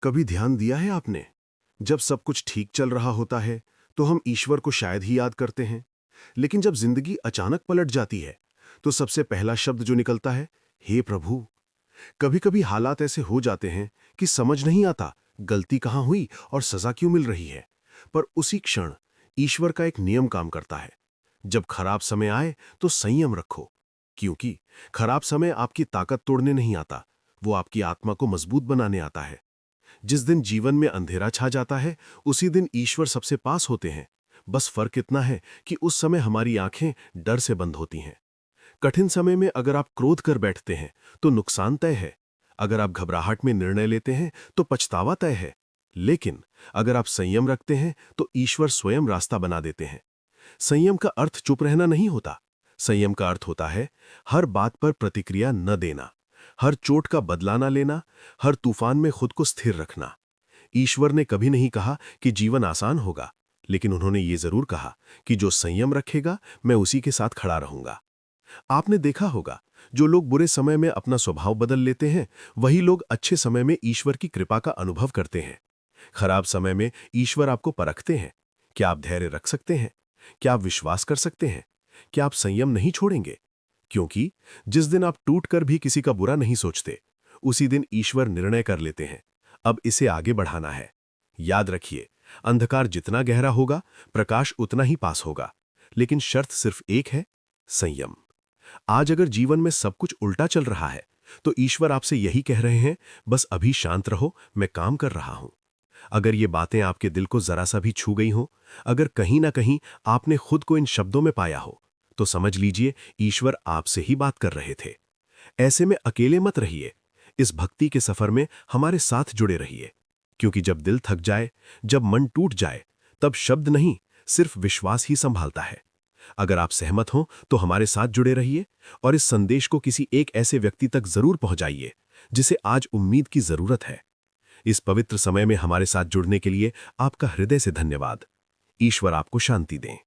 कभी ध्यान दिया है आपने? जब सब कुछ ठीक चल रहा होता है तो हम ईश्वर को शायद ही याद करते हैं, लेकिन जब जिंदगी अचानक पलट जाती है तो सबसे पहला शब्द जो निकलता है, हे प्रभु। कभी-कभी हालात ऐसे हो जाते हैं कि समझ नहीं आता गलती कहाँ हुई और सजा क्यों मिल रही है। पर उसी क्षण ईश्वर का एक नियम काम करता है। जब खराब समय आए तो संयम रखो, क्योंकि खराब समय आपकी ताकत तोड़ने नहीं आता, वो आपकी आत्मा को मजबूत बनाने आता है। जिस दिन जीवन में अंधेरा छा जाता है, उसी दिन ईश्वर सबसे पास होते हैं। बस फर्क इतना है कि उस समय हमारी आंखें डर से बंद होती हैं। कठिन समय में अगर आप क्रोध कर बैठते हैं तो नुकसान तय है। अगर आप घबराहट में निर्णय लेते हैं तो पछतावा तय है। लेकिन अगर आप संयम रखते हैं तो ईश्वर स्वयं रास्ता बना देते हैं। संयम का अर्थ चुप रहना नहीं होता। संयम का अर्थ होता है हर बात पर प्रतिक्रिया न देना, हर चोट का बदला न लेना, हर तूफान में खुद को स्थिर रखना। ईश्वर ने कभी नहीं कहा कि जीवन आसान होगा, लेकिन उन्होंने ये जरूर कहा कि जो संयम रखेगा मैं उसी के साथ खड़ा रहूंगा। आपने देखा होगा, जो लोग बुरे समय में अपना स्वभाव बदल लेते हैं, वही लोग अच्छे समय में ईश्वर की कृपा का अनुभव करते हैं। खराब समय में ईश्वर आपको परखते हैं। क्या आप धैर्य रख सकते हैं? क्या आप विश्वास कर सकते हैं? क्या आप संयम नहीं छोड़ेंगे? क्योंकि जिस दिन आप टूटकर भी किसी का बुरा नहीं सोचते, उसी दिन ईश्वर निर्णय कर लेते हैं, अब इसे आगे बढ़ाना है। याद रखिए, अंधकार जितना गहरा होगा, प्रकाश उतना ही पास होगा। लेकिन शर्त सिर्फ एक है, संयम। आज अगर जीवन में सब कुछ उल्टा चल रहा है, तो ईश्वर आपसे यही कह रहे हैं, बस अभी शांत रहो, मैं काम कर रहा हूं। अगर ये बातें आपके दिल को जरा सा भी छू गई हो, अगर कहीं ना कहीं आपने खुद को इन शब्दों में पाया हो, तो समझ लीजिए ईश्वर आपसे ही बात कर रहे थे। ऐसे में अकेले मत रहिए। इस भक्ति के सफर में हमारे साथ जुड़े रहिए, क्योंकि जब दिल थक जाए, जब मन टूट जाए, तब शब्द नहीं, सिर्फ विश्वास ही संभालता है। अगर आप सहमत हो तो हमारे साथ जुड़े रहिए और इस संदेश को किसी एक ऐसे व्यक्ति तक जरूर पहुंचाइए जिसे आज उम्मीद की जरूरत है। इस पवित्र समय में हमारे साथ जुड़ने के लिए आपका हृदय से धन्यवाद। ईश्वर आपको शांति दें।